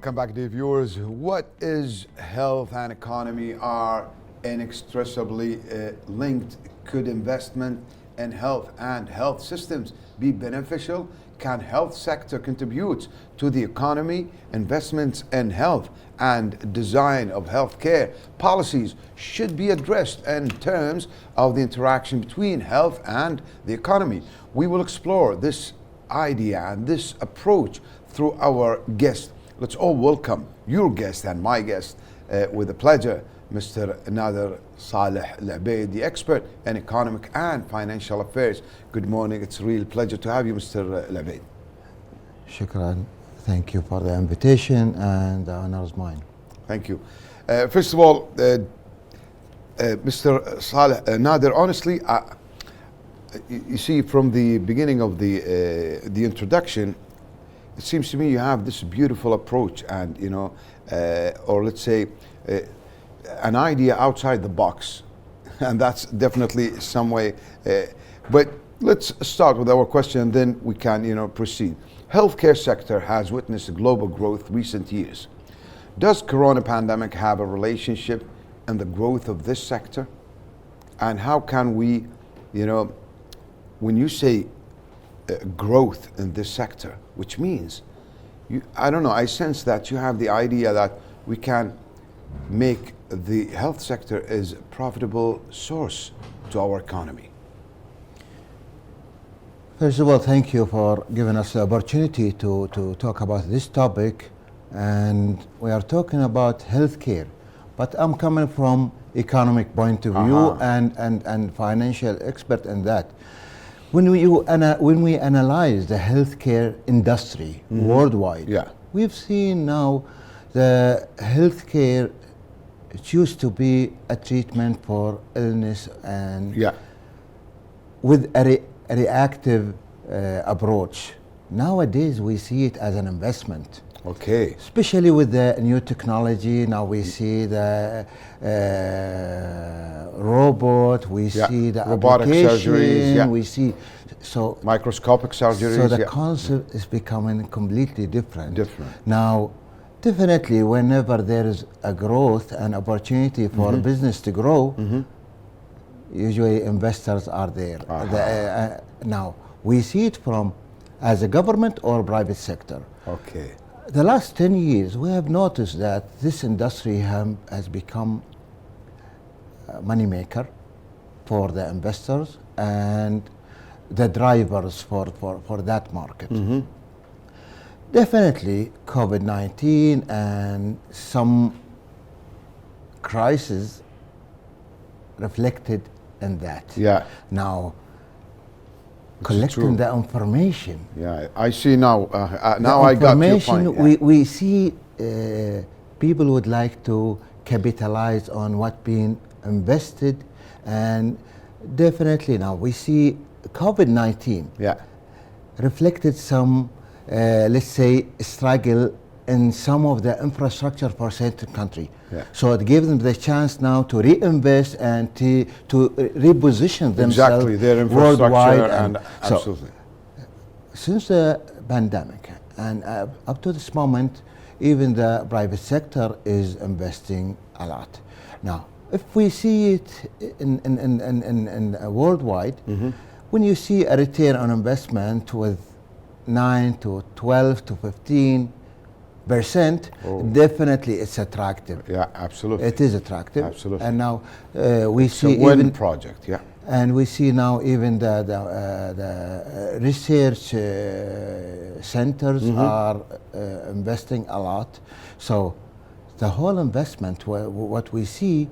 Welcome back, dear viewers. What is health and economy are inextricably linked. Could investment in health and health systems be beneficial? Can health sector contribute to the economy? Investments in health and design of healthcare policies should be addressed in terms of the interaction between health and the economy. We will explore this idea and this approach through our guest. Let's all welcome your guest and my guest with a pleasure, Mr. Nادر صالح العبيد, the expert in economic and financial affairs. Good morning. It's a real pleasure to have you, Mr. العبيد. Shukran. Thank you for the invitation, and the honor is mine. Thank you. First of all, Mr. Nádر, honestly, you see, from the beginning of the introduction, it seems to me you have this beautiful approach and, or let's say, an idea outside the box. And that's definitely some way. But let's start with our question, and then we can, proceed. Healthcare sector has witnessed global growth recent years. Does corona pandemic have a relationship in the growth of this sector? And how can we, when you say growth in this sector, which means, I don't know, I sense that you have the idea that we can make the health sector as a profitable source to our economy. First of all, thank you for giving us the opportunity to talk about this topic. And we are talking about healthcare, but I'm coming from economic point of view and financial expert in that. When we analyze the healthcare industry worldwide, we've seen now the healthcare, it used to be a treatment for illness and with a reactive approach. Nowadays we see it as an investment. Okay. Especially with the new technology, now we see the robot, we see the robotic surgeries, we see microscopic surgeries. So the concept is becoming completely different. Now, definitely, whenever there is a growth and opportunity for business to grow, usually investors are there. Now, we see it from as a government or private sector. Okay. The last 10 years, we have noticed that this industry has become a moneymaker for the investors and the drivers for that market. Definitely, COVID-19 and some crises reflected in that. Now, collecting the information. I see now. Now I got your point. We see people would like to capitalize on what being invested, and definitely now we see COVID-19 reflected some, let's say, struggle in some of the infrastructure for certain country. So it gave them the chance now to reinvest and to reposition themselves their infrastructure worldwide. And absolutely. So, since the pandemic and up to this moment, even the private sector is investing a lot. Now, if we see it in worldwide, when you see a return on investment with 9 to 12 to 15%, definitely it's attractive. Absolutely. It is attractive. Absolutely. And now we see a win project. And we see now even the research centers are investing a lot. So the whole investment, what we see,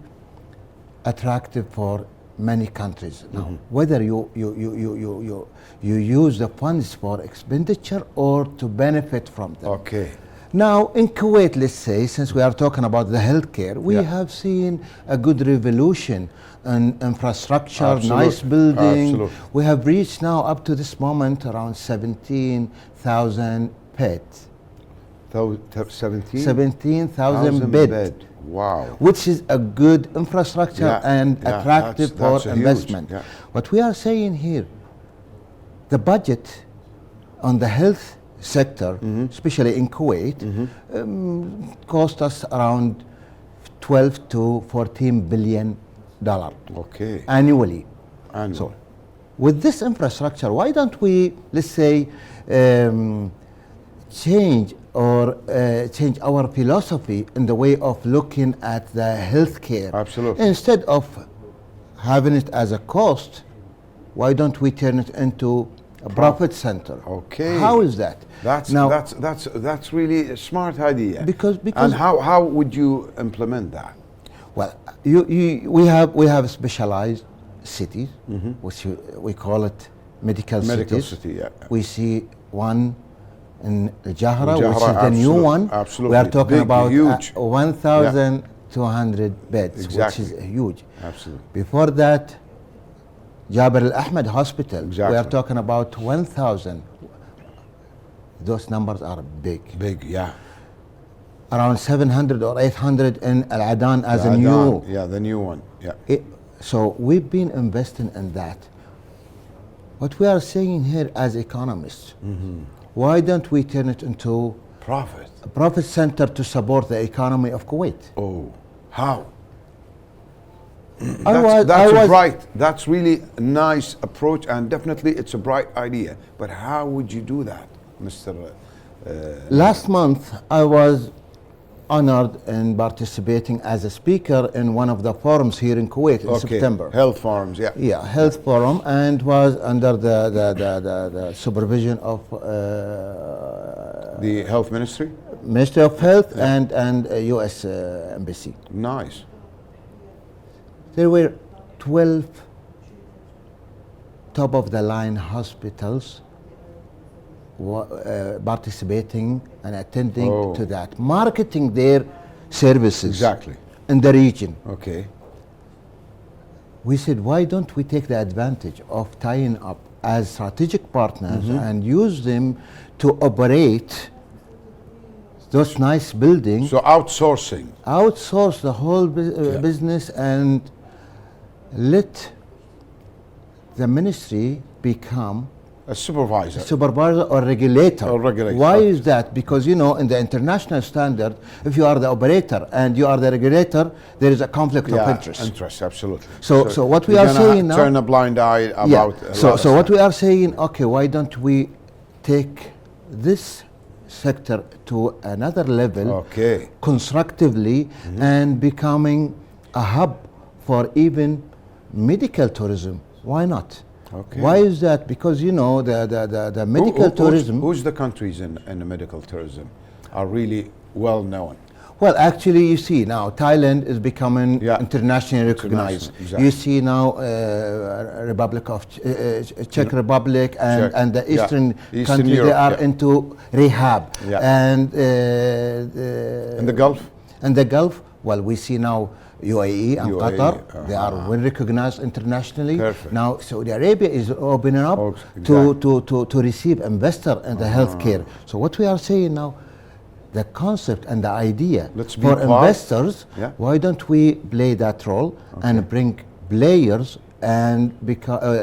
attractive for many countries. Now, whether you use the funds for expenditure or to benefit from them. Okay. Now, in Kuwait, let's say, since we are talking about the healthcare, we have seen a good revolution in infrastructure, nice building. We have reached now, up to this moment, around 17,000 beds. 17,000 beds. Wow. Which is a good infrastructure and attractive for investment. What we are saying here, the budget on the health sector, especially in Kuwait, cost us around 12 to 14 billion dollar annually. So with this infrastructure, why don't we, let's say, change our philosophy in the way of looking at the healthcare? Absolutely. Instead of having it as a cost, why don't we turn it into a profit center? Okay. How is that? That's really a smart idea. Because and how would you implement that? Well, we have specialized cities, which we call it medical cities. City, yeah. We see one in Jahra, which is the new one. Absolutely. We are talking about huge. 1,200 beds, Exactly. which is huge. Absolutely. Before that, Jabir al-Ahmed Hospital, Exactly. we are talking about 1,000. Those numbers are big. Big, yeah. Around 700 or 800 in Al-Adan as a new. Yeah, the new one. Yeah. So we've been investing in that. What we are saying here as economists, why don't we turn it into a profit center to support the economy of Kuwait? Oh, how? That's really a nice approach, and definitely it's a bright idea. But how would you do that, Mr. Last month, I was honored in participating as a speaker in one of the forums here in Kuwait in September. Health forums, yeah. Yeah, health forum, and was under the supervision of the Health Ministry? Ministry of Health and U.S. Embassy. Nice. There were 12 top-of-the-line hospitals participating and attending to that, marketing their services in the region. Okay. We said, why don't we take the advantage of tying up as strategic partners and use them to operate those nice buildings? So outsource the whole business and let the ministry become a supervisor or regulator. Why is that? Because in the international standard, if you are the operator and you are the regulator, there is a conflict of interest. Absolutely. So what we are saying now, turn a blind eye about. So what we are saying, okay, why don't we take this sector to another level, constructively, and becoming a hub for even medical tourism? Why not? Why is that? Because the medical tourism. Who's the countries in the medical tourism are really well known? Well, actually, you see now Thailand is becoming internationally recognized. Exactly. You see now Republic of Czech Republic and the Eastern countries, Europe, they are into rehab. And in the Gulf. In the Gulf, well, we see now UAE and Qatar, they are well recognized internationally. Perfect. Now Saudi Arabia is opening up to receive investor in the healthcare. So what we are saying now, the concept and the idea for investors, why don't we play that role and bring players and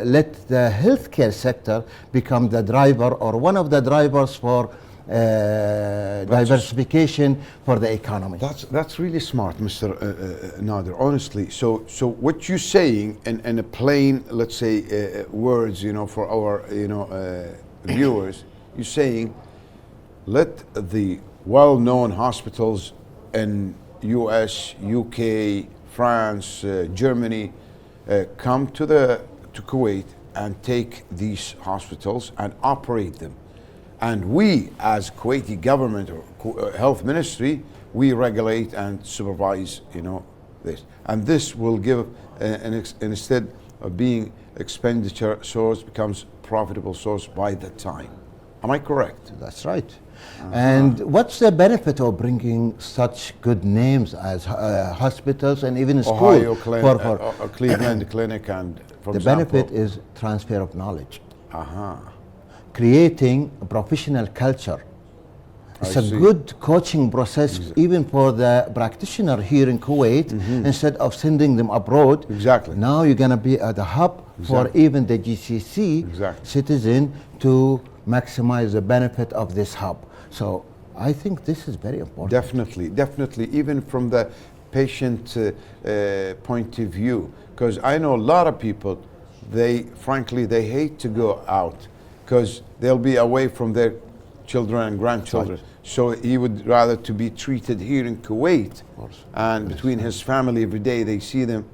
let the healthcare sector become the driver or one of the drivers for diversification for the economy. That's really smart, Mr. Nader. Honestly, so what you're saying in a plain, let's say, words, for our viewers, you're saying let the well-known hospitals in U.S., U.K., France, Germany come to Kuwait and take these hospitals and operate them. And we, as Kuwaiti government or health ministry, we regulate and supervise, this. And this will give, instead of being expenditure source, becomes profitable source by the time. Am I correct? That's right. And what's the benefit of bringing such good names as hospitals and even Ohio schools? Cleveland Clinic and, for the example, benefit is transfer of knowledge. Creating a professional culture. It's a good coaching process even for the practitioner here in Kuwait. Instead of sending them abroad, now you're going to be at the hub for even the GCC citizen to maximize the benefit of this hub. So I think this is very important. Definitely, definitely, even from the patient point of view, because I know a lot of people, frankly, they hate to go out because they'll be away from their children and grandchildren. Right. So he would rather to be treated here in Kuwait, and between his family every day they see them.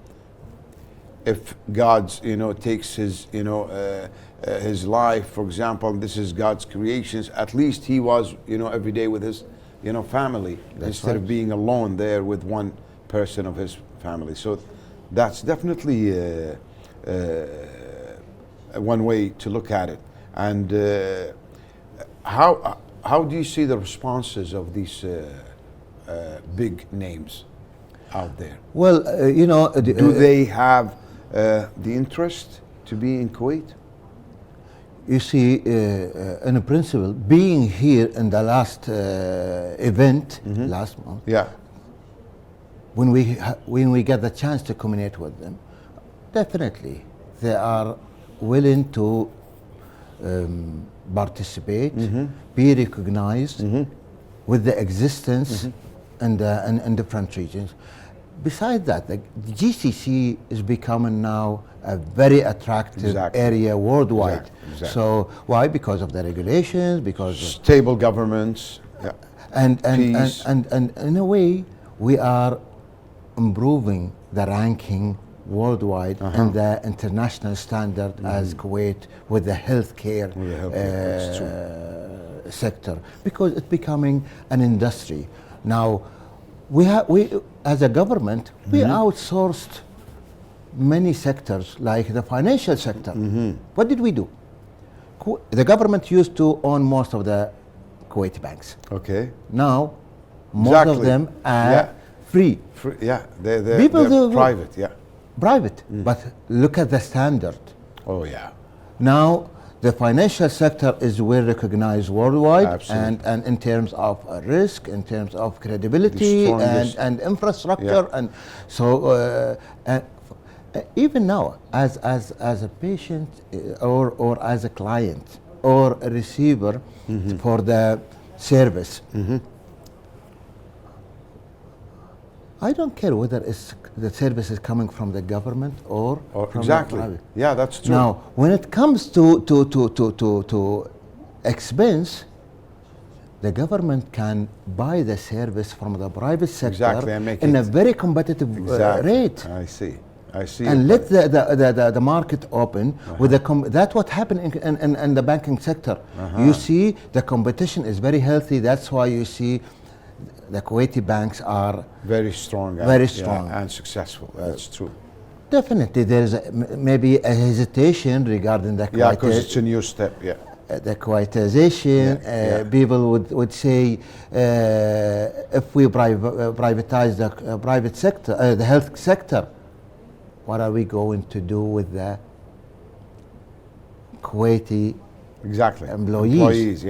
If God's, takes his, his life, for example, and this is God's creations, at least he was, every day with his, family, instead of being alone there with one person of his family. So that's definitely one way to look at it. And how do you see the responses of these big names out there? Well, do they have the interest to be in Kuwait? You see, in principle, being here in the last event last month, Yeah. when we get the chance to communicate with them, definitely they are willing to participate, be recognized with the existence in different regions. Besides that, the GCC is becoming now a very attractive area worldwide. Exactly. So why? Because of the regulations, because of stable governments, and in a way we are improving the ranking worldwide and the international standard as Kuwait with the healthcare sector, because it's becoming an industry. Now we as a government we outsourced many sectors like the financial sector. What did we do? The government used to own most of the Kuwaiti banks. Okay. Now most of them are free. They're private. Private, but look at the standard. Oh yeah. Now the financial sector is well recognized worldwide. Absolutely. and in terms of risk, in terms of credibility and infrastructure, and so even now as a patient or as a client or a receiver for the service, I don't care whether the service is coming from the government or from the private. Yeah, that's true. Now, when it comes to expense, the government can buy the service from the private sector and make in a very competitive rate. I see. And let the market open with that's what happened in the banking sector. You see, the competition is very healthy. That's why you see the Kuwaiti banks are very strong and successful. That's true. Definitely, there is maybe a hesitation regarding the because it's a new step. The Kuwaitization. People would say, if we privatize the private sector, the health sector, what are we going to do with the Kuwaiti employees?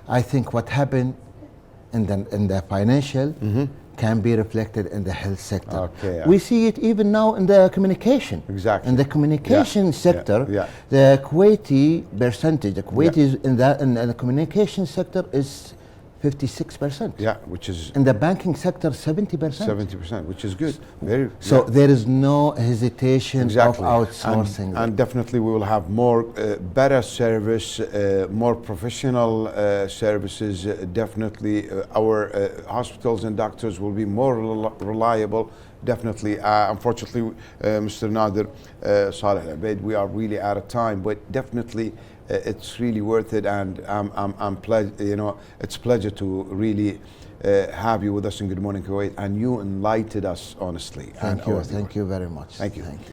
I think what happened in the financial can be reflected in the health sector. We see it even now in the communication. In the communication sector, the Kuwaiti percentage, the Kuwaitis in the communication sector is 56%. Which is in the banking sector 70%. 70%, which is good. So there is no hesitation of outsourcing. And definitely we will have more better service, more professional services. Definitely our hospitals and doctors will be more reliable. Definitely. Unfortunately, Mr. Nader, Saleh Al-Abid, we are really out of time, but definitely it's really worth it, and it's a pleasure to really have you with us in Good Morning Kuwait, and you enlightened us honestly. Thank you very much. Thank you.